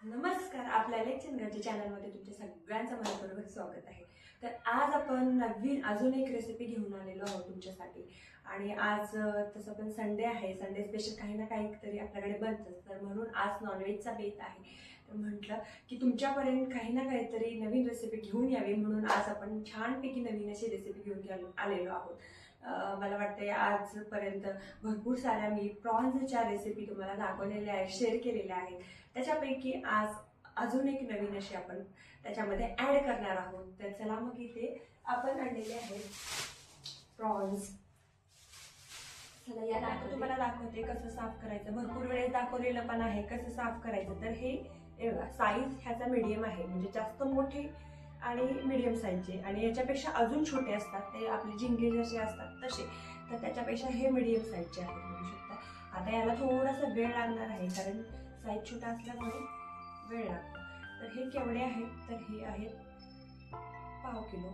नमस्कार, आपल्या लेक्चर चॅनलमध्ये तुमच्या सगळ्यांचं मनपूर्वक स्वागत आहे. तर आज आपण नवीन अजून एक रेसिपी घेऊन आलेलो आहोत तुमच्यासाठी. आणि आज तसं पण संडे आहे, संडे स्पेशल काही ना काहीतरी आपल्याकडे बनतं. तर म्हणून आज नॉनव्हेजचा बेत आहे. तर म्हटलं की तुमच्यापर्यंत काही ना काहीतरी नवीन रेसिपी घेऊन यावी, म्हणून आज आपण छानपैकी नवीन अशी रेसिपी घेऊन आलेलो आहोत. मला वाटतं आजपर्यंत भरपूर साऱ्या मी प्रॉन्सच्या रेसिपी तुम्हाला दाखवलेल्या आहेत, शेअर केलेल्या आहेत. त्याच्यापैकी आज अजून एक नवीन अशी आपण त्याच्यामध्ये ॲड करणार आहोत. तर चला मग इथे आपण आणलेले आहेत प्रॉन्स. चला या आता तुम्हाला दाखवते कसं साफ करायचं. भरपूर वेळेस दाखवलेलं पण आहे कसं साफ करायचं. तर हे साईज ह्याचा मीडियम आहे, म्हणजे जास्त मोठे आणि मीडियम साईजचे, आणि याच्यापेक्षा अजून छोटे असतात ते आपले झिंगे जसे असतात तसे. तर त्याच्यापेक्षा हे मीडियम साईजचे आहेत, बघू शकता. आता याला थोडासा वेळ लागणार आहे कारण साईज छोटा असल्यामुळे वेळ लागतो. तर हे केवढे आहेत, तर हे आहेत पाव किलो.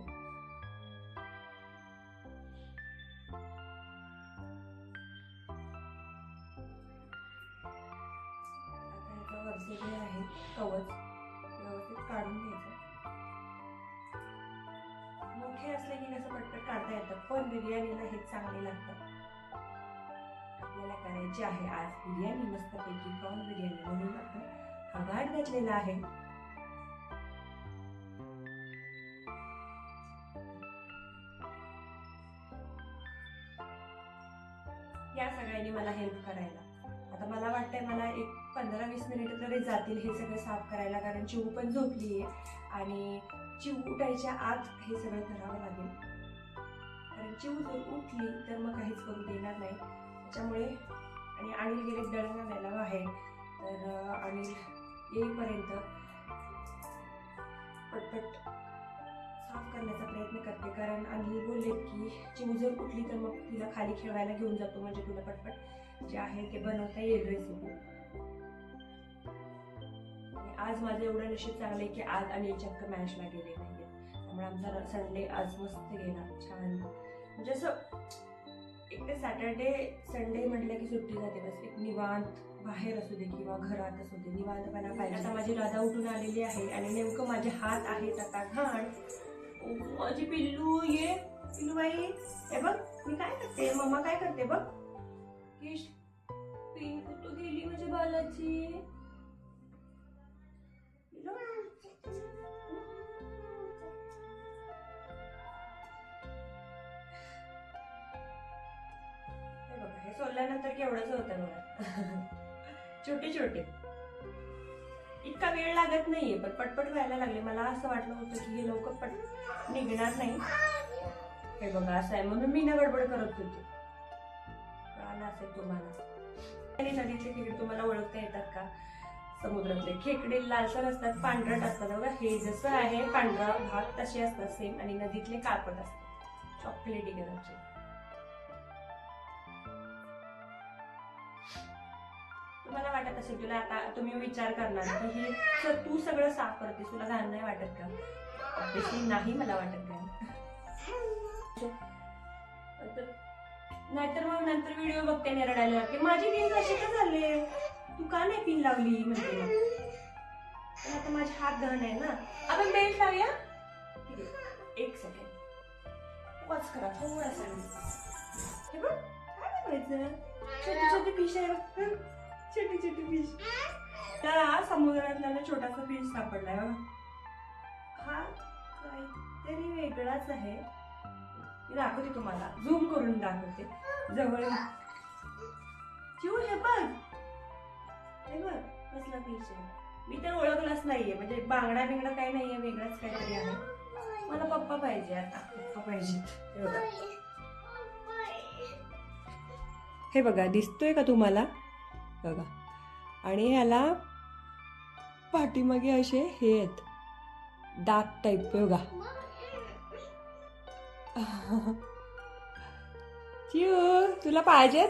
आता याचं वरचे जे आहे कवच व्यवस्थित काढून घ्यायचं. मोठे असले की कसं पटपट काढता येतं, पण बिर्याणीला हे चांगले लागतात. आपल्याला करायची आहे आज बिर्याणी, मस्तपैकी प्रॉन बिर्याणी, म्हणून आपण हा घाट घातलेला आहे. या सगळ्यांनी मला हेल्प करायला. आता मला वाटतंय मला एक 15-20 मिनिट तरी जातील हे सगळं साफ करायला, कारण चिऊ पण झोपली आहे आणि चिऊ उठायच्या आत हे सगळं करावं लागेल. कारण चिऊ जर उठली तर मग काहीच करू देणार नाही. त्याच्यामुळे आणि अनिल गेले दळण आणायला बाहेर. तर अनिल येईपर्यंत पटपट साफ करण्याचा प्रयत्न करते, कारण अनिल बोलले की चिऊ जर उठली तर मग तिला खाली खेळायला घेऊन जातो, म्हणजे तुला पटपट जे आहे ते बनवता येईल रेसिपी. आज माझं एवढं नशीब चांगलं की आज अनिल चक्क मॅचला गेले नाहीये, त्यामुळे आमचा संडे आज मस्त गेला, छान. म्हणजे असं एक तर सॅटर्डे संडे म्हटलं की सुट्टी जाते, बस एक निवांत बाहेर असू दे किंवा घरात असू दे निवांतपणा पाहिजे. आता माझी राधा उठून आलेली आहे आणि नेमकं माझे हात आहेत आता घाण. माझी पिल्लू, ये पिल्लू बाई, हे बघ मी काय करते, मम्मा काय करते बघ. किश पिन कुठं गेली माझ्या बालाची. हे सोडल्यानंतर केवढंच होतं बघा. छोटे छोटे, इतका वेळ लागत नाहीये पण पटपट व्हायला लागले. मला असं वाटलं होतं की हे लवकर पट निघणार नाही. हे बघा असं आहे, म्हणून मी ना गडबड करत होते. कळालं असेल तुम्हाला. आणि नदीचे खेकडे तुम्हाला ओळखता येतात का? समुद्रातले खेकडे लालसर असतात, पांढरट असतात बघा. हे जसं आहे पांढरा भाग तसे असतात सेम, आणि नदीतले काळपट असतात चॉकलेटी कलरचे. तुम्हाला वाटत असेल, तुला आता तुम्ही विचार करणार की हे तू सगळं साफ करतेस, तुला घाण नाही वाटत का? ऑब्वियसली नाही मला वाटत घाण. नाहीतर मग नंतर व्हिडिओ बघते आणि रडायला लागते, माझी पिन असे का झाले, तू का नाही पिन लावली म्हणते. पण आता माझे हात घाण आहे ना. आपण बेल्ट लावूया. ठीक आहे, एक सेकंड वॉच करा थोडासा. हे बघ काय करायचं, छोटी छोटी फिश आहे, छोटी छोटी फिश. तर हा समुद्रातला छोटासा फिश सापडलाय बघा. हा काहीतरी वेगळाच आहे. मी दाखवते तुम्हाला, झूम करून दाखवते जवळ. चिऊ हे बघ, हे बघ कसला फिश आहे. मी तर ओळखलाच नाहीये, म्हणजे बांगडा बिंगडा काही नाहीये, वेगळाच काहीतरी आहे. मला पप्पा पाहिजे, आता पप्पा पाहिजे. हे बघा दिसतोय का तुम्हाला बघा. आणि ह्याला पाठीमागे असे हे आहेत डार्क टाईप बघा. चिऊ तुला पाहिजेत?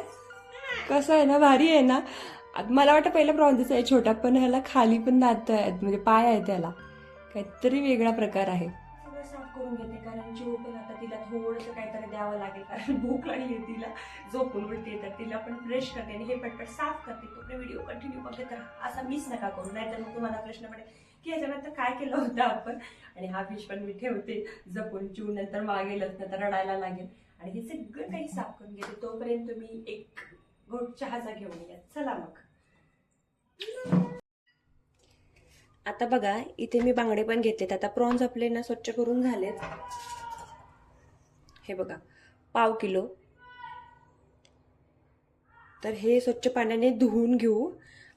कसं आहे ना, भारी आहे ना. मला वाटतं पहिलं प्रॉन्सच आहे छोटा, पण ह्याला खाली पण दात आहेत, म्हणजे पाय आहे त्याला. काहीतरी वेगळा प्रकार आहे. सगळं साफ करून घेते, कारण चिव पण आता तिला थोडंसं काहीतरी द्यावं लागेल, कारण भूक लागली आहे तिला, झोपून उलटी, तर तिला पण फ्रेश करते आणि हे पटपट साफ करते. तो व्हिडिओ कंटिन्यू बघत राहा, असा मिस नका करू, नाहीतर मग तुम्हाला प्रश्न पडेल की याच्यानंतर काय केलं होतं आपण. आणि हा फिश पण मी ठेवते जपून, चिव नंतर मागेलच नंतर रडायला लागेल. आणि हे सगळं काही साफ करून घेते, तोपर्यंत तुम्ही एक घोट चहाचा घेऊन या. चला मग. आता बघा इथे मी बांगडे पण घेतलेत. आता प्रॉन्स आपले ना स्वच्छ करून झालेत. हे बघा 1/2 किलो. तर हे स्वच्छ पाण्याने धुवून घेऊ.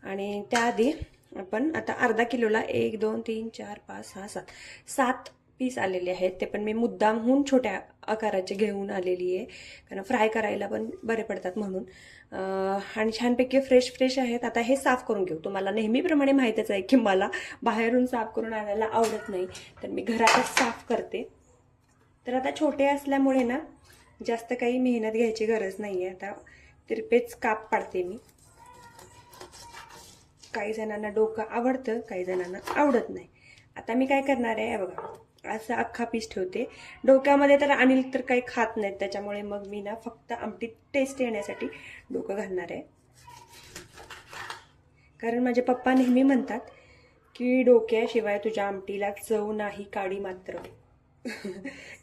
आणि त्याआधी आपण आता अर्धा किलोला 1 2 3 4 5 6 7 पीस आलेले आहेत. ते पण मी मुद्दामहून छोट्या आकाराचे घेऊन आलेली आहे, कारण फ्राय करायला पण बरे पडतात म्हणून. आणि छानपैकी फ्रेश फ्रेश आहेत. आता हे साफ करून घेऊ. तुम्हाला नेहमीप्रमाणे माहीतच आहे की मला बाहेरून साफ करून आणायला आवडत नाही, तर मी घरातच साफ करते. तर आता छोटे असल्यामुळे ना जास्त काही मेहनत घ्यायची गरज नाही आहे. आता तिरपेच काप पाडते मी. काही जणांना डोकं आवडतं, काही जणांना आवडत नाही. आता मी काय करणार आहे बघा, असं अख्खा पीस ठेवते. डोक्यामध्ये तर अनिल तर काही खात नाहीत, त्याच्यामुळे मग मी ना फक्त आमटीत टेस्ट येण्यासाठी डोकं घालणार आहे. कारण माझे पप्पा नेहमी म्हणतात की डोक्याशिवाय तुझ्या आमटीला चव नाही काडी मात्र.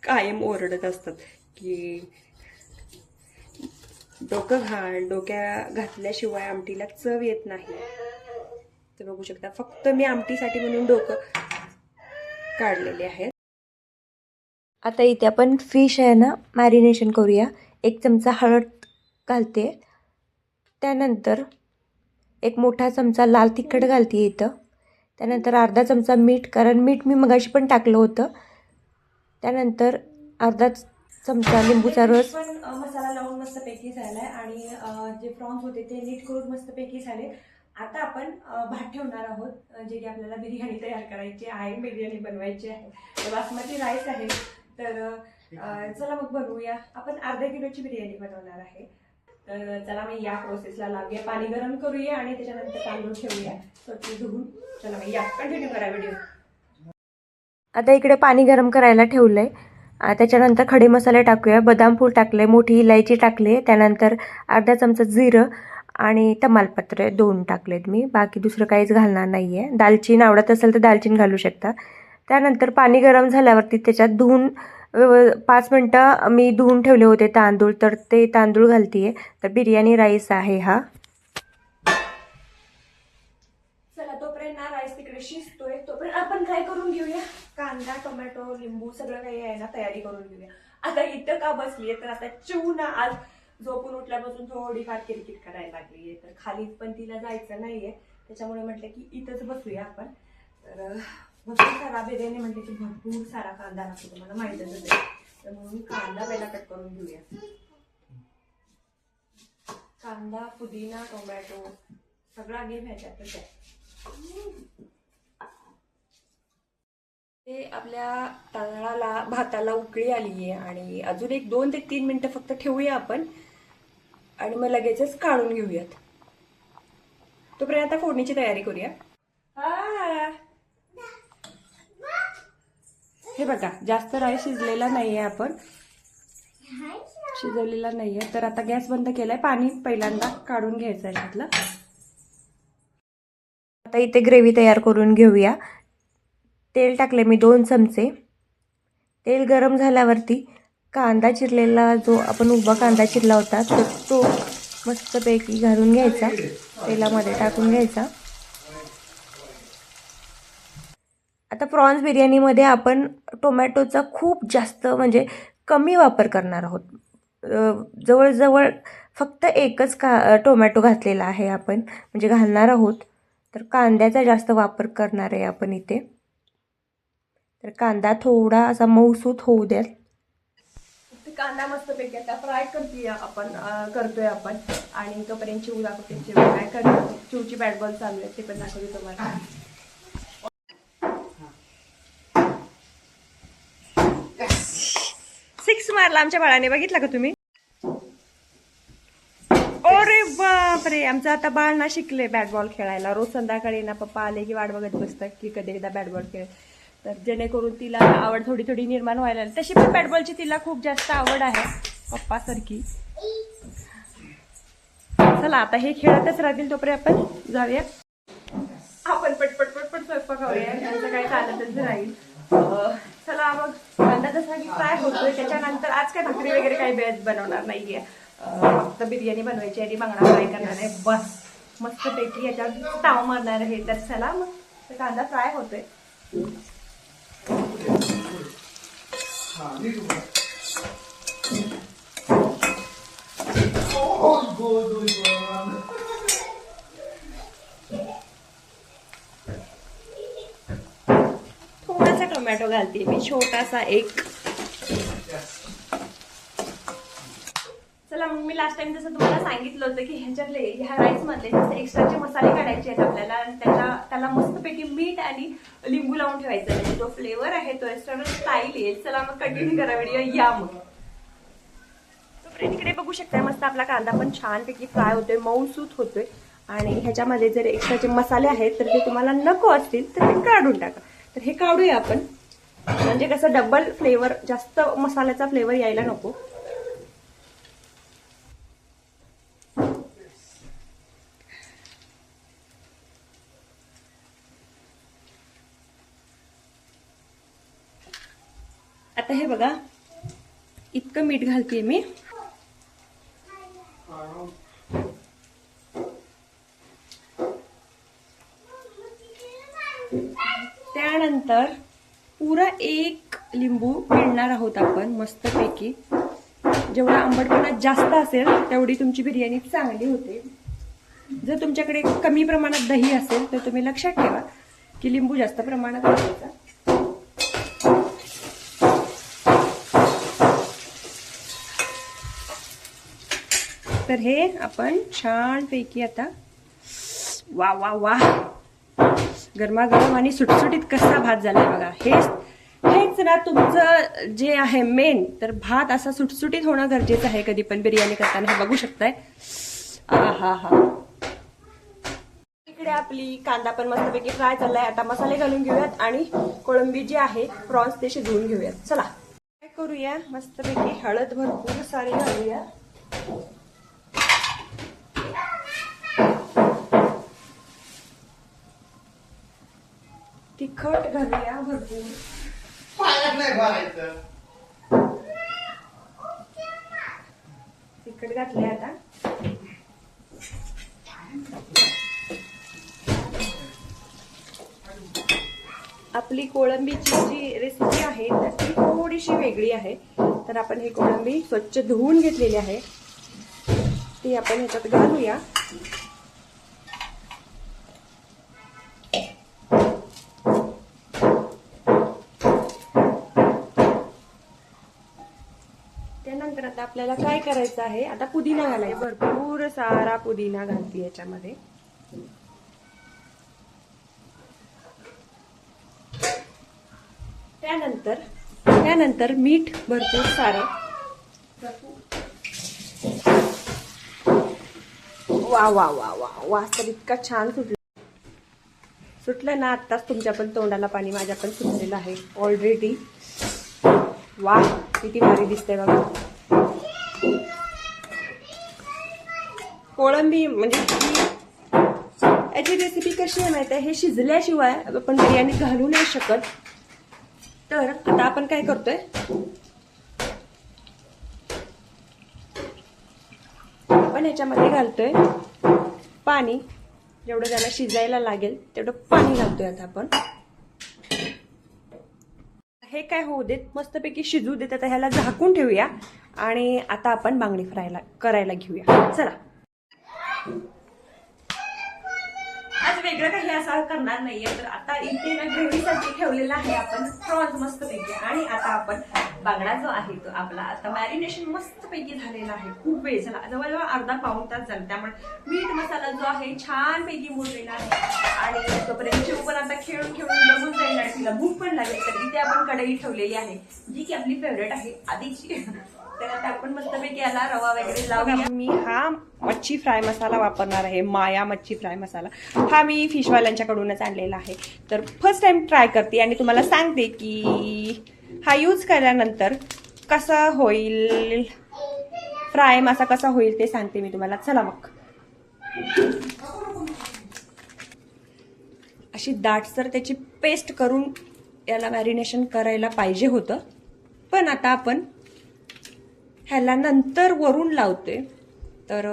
कायम ओरडत असतात की डोकं घाल, डोक्या घातल्याशिवाय आमटीला चव येत नाही. तर बघू शकता, फक्त मी आमटीसाठी म्हणून डोकं काढलेले आहेत. आता इथे आपण फिश आहे ना मॅरिनेशन करूया. 1 चमचा हळद घालते, त्यानंतर 1 मोठा चमचा लाल तिखट घालते इथं, त्यानंतर अर्धा चमचा मीठ, कारण मीठ मी मगाशी पण टाकलं होतं. त्यानंतर अर्धा चमचा लिंबूचा रस. पण मसाला लावून मस्तपैकी झालाय आणि जे प्रॉन्स होते ते नीट करून मस्तपैकी झाले. आता आपण भात ठेवणार आहोत, जे की आपल्याला बिर्याणी तयार करायची आहे, बिर्याणी बनवायची आहे. बासमती राईस आहे, तर चला मग बनवूया. आपण अर्धा किलोची बिर्याणी बनवणार आहे, तर चला मग या प्रोसेसला लागूया. पाणी गरम करूया आणि त्याच्यानंतर तांदूळ ठेवूया स्वच्छ धुवून. चला मग या, कंटिन्यू करा व्हिडिओ. आता इकडे पाणी गरम करायला ठेवलंय. त्याच्यानंतर खडे मसाले टाकूया. बदाम फूल टाकले, मोठी इलायची टाकले, त्यानंतर अर्धा चमचा जिरं आणि तमालपत्र 2 टाकलेत मी. बाकी दुसरं काहीच घालणार नाही आहे. दालचीन आवडत असेल तर दालचीन घालू शकता. त्यानंतर पाणी गरम झाल्यावरती त्याच्यात धुवून 5 मिनटं मी धुवून ठेवले होते तांदूळ, तर ते तांदूळ घालते आहे. तर बिर्याणी राईस आहे हा. चला तोपर्यंत ना राईस तिकडे शिजतोय, तोपर्यंत आपण काय करून घेऊया, कांदा टोमॅटो लिंबू सगळं काही आहे ना तयारी करून घेऊया. आता इथं का बसली आहे, तर आता चिव ना आज झोपून उठल्यापासून थोडीफार किरकिर करायला लागली आहे, तर खाली पण तिला जायचं नाहीये, त्याच्यामुळे म्हटलं की इथंच बसूया आपण. तर भरपूर सारा बिर्याणी म्हटलं की भरपूर सारा कांदा लागतो, तुम्हाला माहितच आहे, तर म्हणून कांदा पहिला कट करून घेऊया. कांदा पुदिना टोमॅटो सगळा घे ह्याच्यातच आहे. ते आपल्या तांदळाला भाताला उकळी आली आहे आणि अजून एक 2 ते 3 मिनिटं फक्त ठेवूया आपण आणि मग लगेचच काढून घेऊयात. तोपर्यंत आता फोडणीची तयारी करूया. हे बघा जास्त राईस शिजलेला नाहीये, आपण शिजवलेला नाहीये, तर आता गॅस बंद केलाय. पाणी पहिल्यांदा काढून घ्यायचं याच्यातलं. आता इथे ग्रेव्ही तयार करून घेऊया. तेल टाकले मी 2 चमचे. तेल गरम झाल्यावरती कांदा चिरलेला, जो आपण उभा कांदा चिरला होता, तर तो मस्तपैकी घालून घ्यायचा, तेलामध्ये टाकून घ्यायचा. आता प्रॉन्स बिर्याणीमध्ये आपण टोमॅटोचा खूप जास्त म्हणजे कमी वापर करणार आहोत. जवळजवळ फक्त एकच टोमॅटो घातलेला आहे आपण, म्हणजे घालणार आहोत. तर कांद्याचा जास्त वापर करणार आहे आपण इथे. तर कांदा थोडा असा मऊसूत होऊ द्या. कांदा मस्तपैकी आता फ्राय करतोय आपण आणि तोपर्यंत चिव दाखवते. चिव काय करतो, चिवची बॅट बॉल चालू आहे, ते पण दाखवते तुम्हाला. 6 मारला आमच्या बाळाने, बघितला का तुम्ही? अरे बापरे, आमचं आता बाळ ना शिकले बॅट बॉल खेळायला. रोज संध्याकाळी ना पप्पा आले की वाट बघत बसतात की कधी एकदा बॅट बॉल खेळ. तर जेणेकरून तिला आवड थोडी थोडी निर्माण व्हायला लागली. तशी पण बॅटबॉलची तिला खूप जास्त आवड आहे पप्पासारखी. चला आता हे खेळतच राहतील तोपर्यंत आपण जाऊया. आपण पटपट पटपट स्वयंपाक करूया, त्यांचं काय चालतच राहील. चला मग कांदा जसा की फ्राय होतोय त्याच्यानंतर आज काय भाकरी वगैरे काही बनवणार नाहीये, फक्त बिर्याणी बनवायची आणि बांगडा फ्राय करणार आहे बस. मस्तपैकी याच्यावर ताव मारणार आहे. तर चला मग कांदा फ्राय होतोय. थोडासा टोमॅटो घालते मी, छोटासा एक. चला मग मी लास्ट टाइम जसं तुम्हाला सांगितलं होतं की ह्या राईस मधले जसे एक्स्ट्राचे मसाले काढायचे आहेत आपल्याला, आणि त्याला मस्तपैकी मीठ आणि लिंबू लावून ठेवायचं, म्हणजे जो फ्लेवर आहे तो रेस्टॉरंट स्टाईल येईल. चला मग कंटिन्यू करा व्हिडिओ, या मग. इकडे बघू शकता मस्त आपला कांदा पण छानपैकी फ्राय होतोय, मऊसूत होतोय. आणि ह्याच्यामध्ये जर एक्स्ट्राचे मसाले आहेत तर ते तुम्हाला नको असतील तर ते काढून टाका. तर हे काढूया आपण, म्हणजे कसं डबल फ्लेवर, जास्त मसाल्याचा फ्लेवर यायला नको. आता हे बघा, इतकं मीठ घालते मी. त्यानंतर पुरा एक लिंबू पिळणार आहोत आपण मस्तपैकी. जेवढा आंबटपणा जास्त असेल तेवढी तुमची बिर्याणी चांगली होते. जर तुमच्याकडे कमी प्रमाणात दही असेल तर तुम्ही लक्षात ठेवा की लिंबू जास्त प्रमाणात घालायचा. तर हे आपण छानपैकी आता वा वा वा गरमागरम आणि सुटसुटीत कसा भात झालाय बघा. हेच ना तुमचं जे आहे मेन. तर भात असा सुटसुटीत होणं गरजेचं आहे कधी पण बिर्याणी करताना. हे बघू शकताय. हा हा. इकडे आपली कांदा पण मस्तपैकी फ्राय चाललाय. आता मसाले घालून घेऊयात आणि कोळंबी जी आहे प्रॉन्स ते शिजवून घेऊयात. चला काय करूया, मस्तपैकी हळद भरपूर सारी घालूया. तिखट घालूया भरपूर. तिखट घातले. आता आपली कोळंबीची जी रेसिपी आहे तर ती थोडीशी वेगळी आहे. तर आपण ही कोळंबी स्वच्छ धुवून घेतलेली आहे, ती आपण ह्याच्यात घालूया. त्यानंतर आता आपल्याला काय करायचं आहे, आता पुदिना घालायचा. भरपूर सारा पुदिना घालते याच्यामध्ये. त्यानंतर मीठ भरपूर सारं. वा वा वा वा वास तर इतका छान सुटलं ना. आत्ताच तुमच्या पण तोंडाला पाणी माझ्या पण सुटलेलं आहे ऑलरेडी. वा किती भारी दिसतंय बघा. कोळंबी म्हणजे याची रेसिपी कशी आहे माहिती आहे, हे शिजल्याशिवाय आपण बिर्याणीत घालू नाही शकत. तर आता आपण काय करतोय, आपण ह्याच्यामध्ये घालतोय पाणी. जेवढं त्याला शिजायला लागेल तेवढं पाणी घालतोय आता आपण. हे काय होऊ देत, मस्तपैकी शिजू देत. आता ह्याला झाकून ठेवूया आणि आता आपण बांगडी फ्राय करायला घेऊया. चला आज वेगळं काही असं करणार नाहीये. तर आता इथे ना ग्रेव्हीसाठी ठेवलेला आहे आपण प्रॉन्स मस्तपैकी. आणि आता आपण बांगडा जो आहे तो आपला आता मॅरिनेशन मस्तपैकी झालेला आहे. खूप वेळ झाला, जवळजवळ अर्धा पाऊण तास झाला. त्यामुळे मीठ मसाला जो आहे छानपैकी मुरलेला आहे. आणि तोपर्यंत शिव पण आता खेळून लगून जाईल आणि तिला भूक पण लागेल. तर इथे आपण कढई ठेवलेली आहे जी की आपली फेवरेट आहे आधीची. तर आता आपण मस्तपैकी याला रवा वगैरे लावूया. मी हा मच्छी फ्राय मसाला वापरणार आहे, माया मच्छी फ्राय मसाला. हा मी फिशवाल्यांच्याकडूनच आणलेला आहे. तर फर्स्ट टाइम ट्राय करते आणि तुम्हाला सांगते की हा यूज केल्यानंतर कसा होईल, फ्राय मासा कसा होईल ते सांगते मी तुम्हाला. चला मग. अशी दाटसर त्याची पेस्ट करून याला मॅरिनेशन करायला पाहिजे होतं, पण आता आपण ह्याला नंतर वरून लावते. तर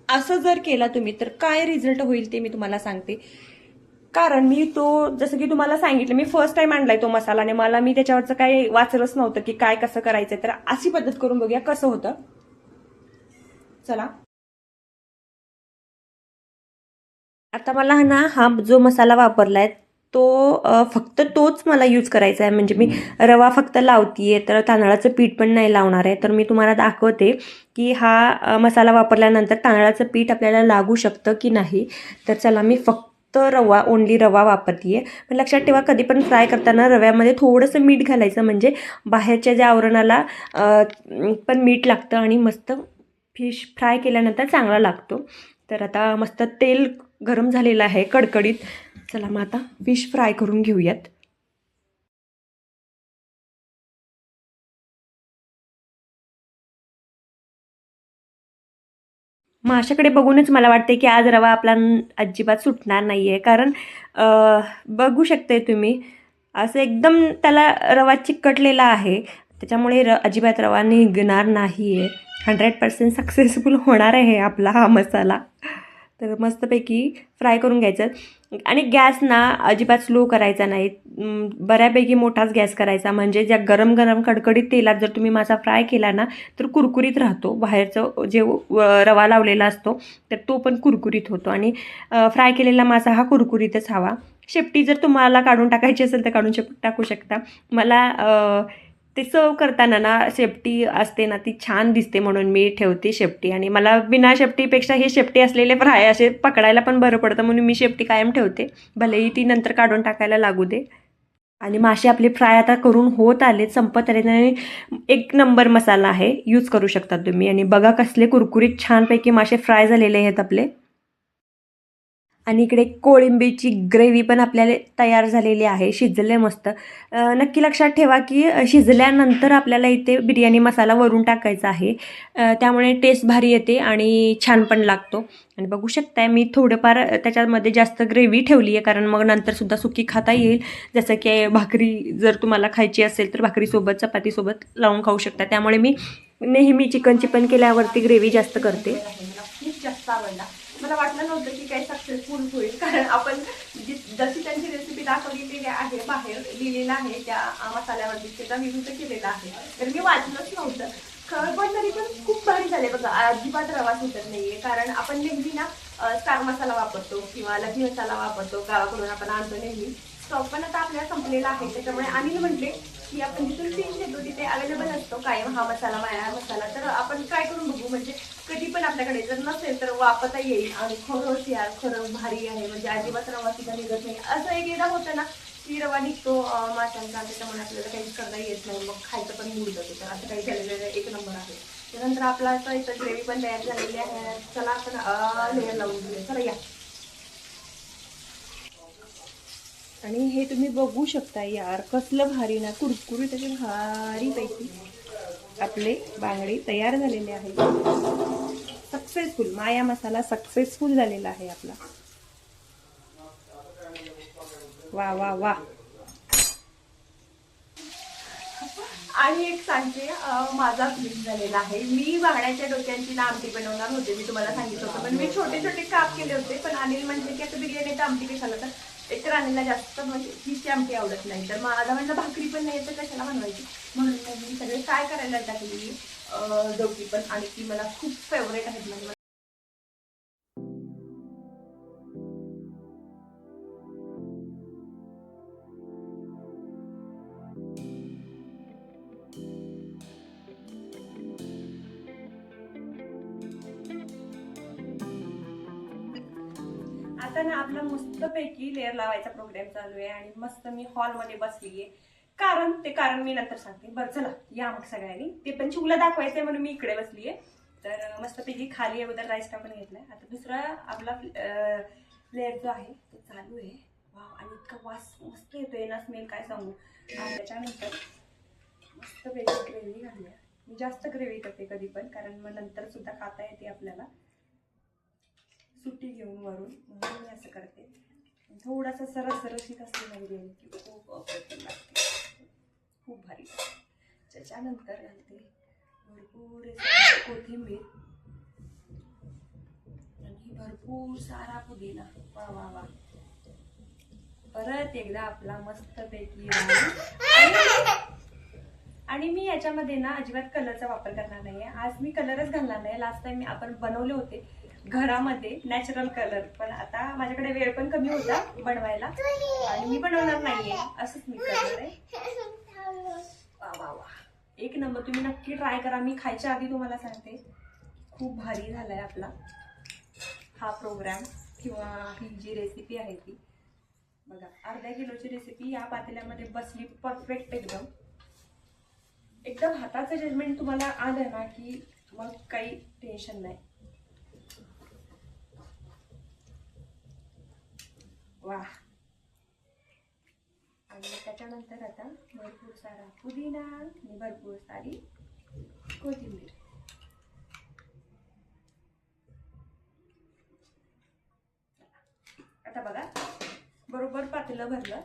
असं जर केला तुम्ही तर काय रिझल्ट होईल ते मी तुम्हाला सांगते. कारण मी तो, जसं की तुम्हाला सांगितलं, मी फर्स्ट टाइम आणलाय तो मसाला आणि मी त्याच्यावरचं काही वाचलंच नव्हतं की काय कसं करायचंय. तर अशी पद्धत करून बघूया कसं होतं. चला. आता मला हा जो मसाला वापरलाय तो फक्त तोच मला यूज करायचा आहे. म्हणजे मी रवा फक्त लावतीये, तर तांदळाचं पीठ पण नाही लावणार आहे. तर मी तुम्हाला दाखवते की हा मसाला वापरल्यानंतर तांदळाचं पीठ आपल्याला लागू शकतं की नाही. तर चला, मी फक्त ओनली रवा वापरतीये. पण लक्षात ठेवा, कधी पण फ्राय करताना रव्यामध्ये थोडंसं मीठ घालायचं, म्हणजे बाहेरच्या ज्या आवरणाला पण मीठ लागतं आणि मस्त फिश फ्राय केल्यानंतर चांगला लागतो. तर आता मस्त तेल गरम झालेलं आहे कडकडीत. चला मग आता फिश फ्राय करून घेऊयात. माशाकडे बघूनच मला वाटते की आज रवा आपला अजिबात सुटणार नाहीये. कारण बघू शकते तुम्ही, असं एकदम त्याला रवा चिकटलेला आहे. त्याच्यामुळे अजिबात रवा निघणार नाहीये. 100% सक्सेसफुल होणार आहे आपला हा मसाला. तर मस्तपैकी फ्राय करून घ्यायचं. आणि गॅस ना अजिबात स्लो करायचा नाही, बऱ्यापैकी मोठाच गॅस करायचा. म्हणजे ज्या गरम गरम कडकडीत तेलात जर तुम्ही मासा फ्राय केला ना तर कुरकुरीत राहतो. बाहेरचं जे रवा लावलेला असतो तर तो पण कुरकुरीत होतो. आणि फ्राय केलेला मासा हा कुरकुरीतच हवा. शेपटी जर तुम्हाला काढून टाकायची असेल तर काढून टाकू शकता. मला ते सर्व करताना ना शेपटी असते ना ती छान दिसते म्हणून मी ठेवते शेपटी. आणि मला बिना शेपटीपेक्षा हे शेपटी असलेले फ्राय असे पकडायला पण बरं पडतं, म्हणून मी शेपटी कायम ठेवते, भलेही ती नंतर काढून टाकायला लागू दे. आणि मासे आपले फ्राय आता करून होत आले, संपत आले. आणि एक नंबर मसाला आहे, यूज करू शकता तुम्ही. आणि बघा कसले कुरकुरीत छानपैकी मासे फ्राय झालेले आहेत आपले. आणि इकडे कोळिंबीची ग्रेव्ही पण आपल्याला तयार झालेली आहे, शिजले मस्त. नक्की लक्षात ठेवा की शिजल्यानंतर आपल्याला इथे बिर्याणी मसाला वरून टाकायचा आहे. त्यामुळे टेस्ट भारी येते आणि छान पण लागतो. आणि बघू शकताय मी थोडंफार त्याच्यामध्ये जास्त ग्रेव्ही ठेवली आहे, कारण मग नंतरसुद्धा सुकी खाता येईल. जसं की भाकरी जर तुम्हाला खायची असेल तर भाकरीसोबत चपातीसोबत लावून खाऊ शकता. त्यामुळे मी नेहमी चिकनची पण केल्यावरती ग्रेव्ही जास्त करते. मला खूप जास्त आवडला. मला वाटलं नव्हतं की काही सक्सेसफुल होईल, कारण आपण जशी त्यांची रेसिपी दाखवलेली आहे, बाहेर लिहिलेलं आहे त्या मसाल्यावरती, त्याचा विरुद्ध केलेला आहे. तर मी वाचलंच नव्हतं खरं, पण तरी पण खूप भारी झाले बघा. अजिबात रवा सुटत नाहीये. कारण आपण नेहमी ना स्टार मसाला वापरतो किंवा लक्ष्मी मसाला वापरतो, गावाकडून आपण आणतो नेहमी. स्टॉक पण आता आपल्याला संपलेला आहे. त्याच्यामुळे अनिल म्हटले की आपण जिथून फिश घेतो तिथे अवेलेबल असतो कायम हा मसाला, माया मसाला. तर आपण ट्राय करून बघू, म्हणजे कधी पण आपल्याकडे जर नसेल तर वापरता येईल. आणि खरंच यार, खरंच भारी आहे. म्हणजे अजिबात रवा सुद्धा निघत नाही. असं एकदा होतं ना की रवा निघतो माशांचा, त्याच्यामुळे आपल्याला काहीच करता येत नाही, मग खायचं पण मूड जातो. तर असं काही झालेलं एक नंबर आहे. त्यानंतर आपला असं इथं ग्रेव्ही पण तयार झालेली आहे. चला आपण लेअर लावून घेऊया. चला या. आणि हे तुम्ही बघू शकता यार, कसलं भारी ना, कुरकुरीत असे भारीपैकी आपले बांगडे तयार झालेले आहे. सक्सेसफुल माया मसाला सक्सेसफुल झालेला आहे आपला. वा वा वा. आणि एक सांगते, माझा क्लिक झालेला आहे. मी बांगड्याच्या डोक्यांची ना आमटी बनवणार होते, मी तुम्हाला सांगितलं होतं. पण मी छोटे छोटे काप केले होते. पण अनिल म्हणजे की आता बिर्याणी आमटी कशाला, तर एक तर अनिलला जास्त म्हणजे हिची आमटी आवडत नाही. तर मला म्हणजे भाकरी पण नाही तर कशाला बनवायची, म्हणून मी सगळे फ्राय करायला टाकलेली डोकी पण. आणि ती मला खूप फेवरेट आहेत. म्हणजे आता ना आपला मस्तपैकी लेअर लावायचा प्रोग्राम चालू आहे. आणि मस्त मी हॉलमध्ये बसली आहे. ते कारण मी नंतर सांगते. बरं चला या मग सगळ्यांनी, ते पण चिवला दाखवायचंय म्हणून मी इकडे बसलीये. तर मस्तपैकी खाली अगोदर राईस टाकून घेतलाय. आता दुसरा आपला लेअर जो आहे तो चालू आहे. वाव, आणि इतका वास मस्त येतोय ना, स्मेल काय सांगू. त्याच्यानंतर मस्तपैकी ग्रेव्ही घालूया. मी जास्त ग्रेव्ही करते कधी पण, कारण मग नंतर सुद्धा खाता येते आपल्याला सुट्टी घेऊन वरून, म्हणून मी असं करते. थोडासा सरसरशीत असली ना बिर्याणी की खूप अप्रतिम लागते, खूप भारी. त्याच्यानंतर घालते भरपूर कोथिंबीर आणि भरपूर सारा पुदिना. वा वा वा. परत एकदा आपला मस्तपैकी आणि मी याच्यामध्ये ना अजिबात कलरचा वापर करणार नाहीये. आज मी कलरच घालणार नाही. लास्ट टाइम आपण बनवले होते घरामध्ये नॅचरल कलर, पण आता माझ्याकडे वेळ पण कमी होता बनवायला आणि मी बनवणार नाहीये, असंच मी करणार आहे. वा वा वा, एक नंबर. तुम्ही नक्की ट्राय करा. मी खायच्या आधी तुम्हाला सांगते खूप भारी झालाय आपला हा प्रोग्राम किंवा ही जी रेसिपी आहे ती. बघा, अर्ध्या किलोची रेसिपी या पातेल्यामध्ये बसली परफेक्ट. एकदम हाताचं जजमेंट तुम्हाला आलं ना की मग काही टेन्शन नाही. वा. आणि त्याच्यानंतर आता भरपूर सारा पुदिना आणि भरपूर सारी कोथिंबीर. आता बघा बरोबर पातेलं भरलं.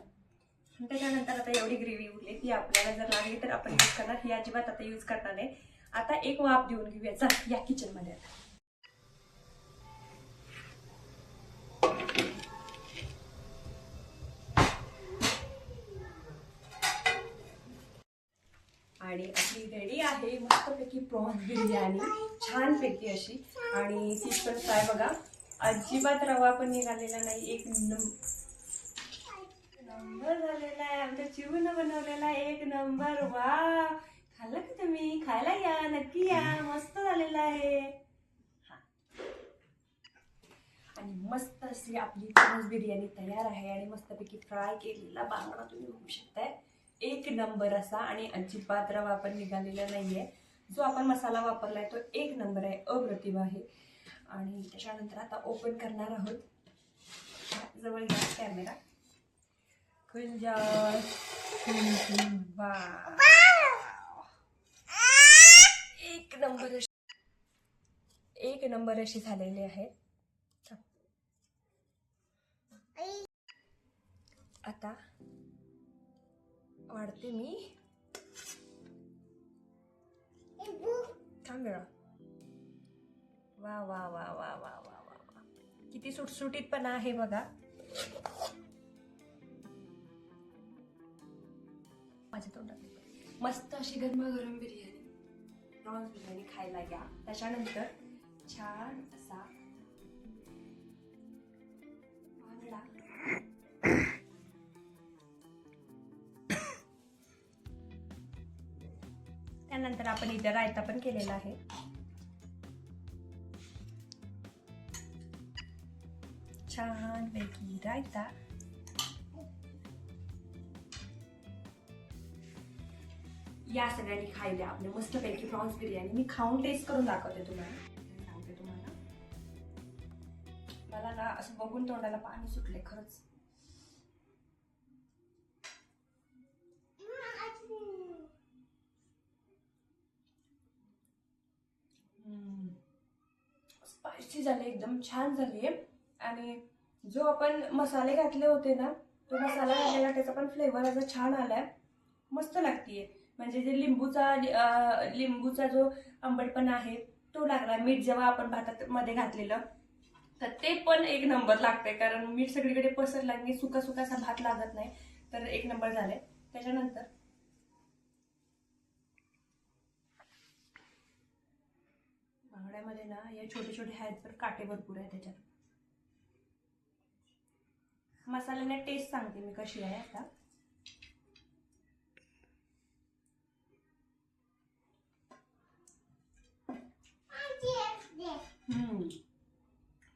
त्याच्यानंतर आता एवढी ग्रेव्ही उरली ती आपल्याला जर लागली तर आपण यूज करणार, ही अजिबात आता यूज करणार नाही. आता एक वाफ देऊन घेऊया. चल या किचन मध्ये. आणि आपली रेडी आहे मस्तपैकी प्रॉन्स बिर्याणी, छानपैकी अशी. आणि फिश पण फ्राय बघा, अजिबात रवा पण निघालेला नाही. एक नंबर झालेला आहे. आमच्या चिवून बनवलेला एक नंबर. वा, खाल्लं का तुम्ही? खायला या, नक्की या. मस्त झालेला आहे. आणि मस्त अशी आपली प्रॉन्स बिर्याणी तयार आहे. आणि मस्तपैकी फ्राय केलेला बांगडा तुम्ही बघू शकताय, एक नंबर असा. आणि अजिबात रवा पण निघालेला नाहीये. जो आपण मसाला वापरलाय तो एक नंबर आहे, अप्रतिम आहे. आणि त्याच्यानंतर आता ओपन करणार आहोत. जवळ घ्या कॅमेरा. एक नंबर, एक नंबर अशी झालेली आहे. आता वाढते मी. थांब वेळा. वा वा वा वा वा वा वा वा, किती सुटसुटीतपणा आहे बघा माझ्या तोंडात. मस्त अशी गरमागरम बिर्याणी, प्रॉन्स बिर्याणी खायला या. त्याच्यानंतर छान असा बांगडा. त्यानंतर आपण इथे रायता पण केलेला आहे. छान पैकी रायता. या सगळ्यांनी खायला आपल्या मस्तपैकी प्रॉन्स बिर्याणी. मी खाऊन टेस्ट करून दाखवते तुम्हाला. मला ना असं बघून तोंडाला पाणी सुटले खरंच. स्पायसी झाले, एकदम छान झाली. आणि जो आपण मसाले घातले होते ना, तो मसाला घातलेला त्याचा पण फ्लेवर असा छान आलाय, मस्त लागतीये. म्हणजे जे लिंबूचा जो आंबटपणा आहे तो लागला. मीठ जेव्हा आपण भातात मध्ये घातलेलं तर ते पण एक नंबर लागतंय, कारण मीठ सगळीकडे पसरलं आणि सुका सुकासा भात लागत नाही. तर एक नंबर झालाय. त्याच्यानंतर बांगड्यामध्ये ना हे छोटे छोटे आहेत तर काटे भरपूर आहे त्याच्यात. मसाल्याने टेस्ट सांगते मी कशी आहे आता.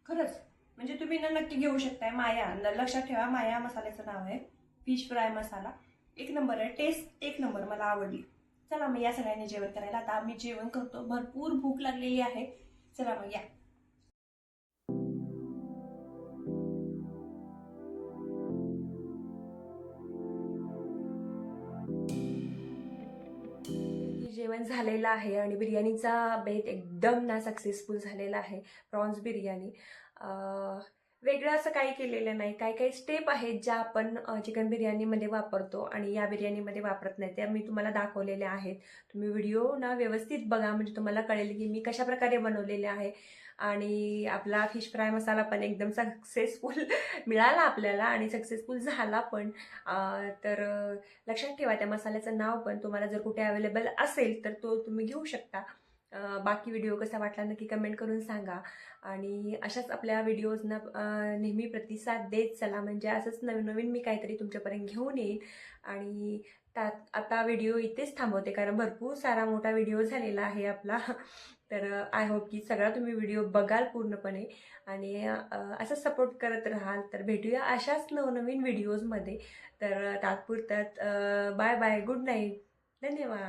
खरंच म्हणजे तुम्ही ना नक्की घेऊ शकताय. माया, लक्षात ठेवा, माया मसाल्याचं नाव आहे. फिश फ्राय मसाला. एक नंबर आहे, टेस्ट एक नंबर, मला आवडली. चला मग या सगळ्यांनी जेवण करायला. आता आम्ही जेवण करतो, भरपूर भूक लागलेली आहे. चला मग या. जेवण झालेलं आहे आणि बिर्याणीचा बेत एकदम ना सक्सेसफुल झालेला आहे. प्रॉन्स बिर्याणी वेगळं असं काही केलेलं नाही. काही काही स्टेप आहेत ज्या आपण चिकन बिर्याणीमध्ये वापरतो आणि या बिर्याणीमध्ये वापरत नाही, त्या मी तुम्हाला दाखवलेल्या आहेत. तुम्ही व्हिडिओ ना व्यवस्थित बघा, म्हणजे तुम्हाला कळेल की मी कशाप्रकारे बनवलेले आहे. आणि आपला फिश फ्राय मसाला पण एकदम सक्सेसफुल मिळाला आपल्याला आणि सक्सेसफुल झाला पण. तर लक्षात ठेवा त्या मसाल्याचं नाव पण, तुम्हाला जर कुठे अवेलेबल असेल तर तो तुम्ही घेऊ शकता. बाकी व्हिडिओ कसा वाटला नक्की कमेंट करून सांगा. आणि अशाच आपल्या व्हिडिओजना नेहमी प्रतिसाद देत चला, म्हणजे असंच नवीन नवीन मी काहीतरी तुमच्यापर्यंत घेऊन येईन. आणि त्यात आता व्हिडिओ इथेच थांबवते, कारण भरपूर सारा मोठा व्हिडिओ झालेला आहे आपला. तर आय होप की सगळा तुम्ही व्हिडिओ बघाल पूर्णपणे आणि असं सपोर्ट करत राहाल. तर भेटूया अशाच नवनवीन व्हिडिओजमध्ये. तर तात्पुरतात बाय बाय, गुड नाईट, धन्यवाद.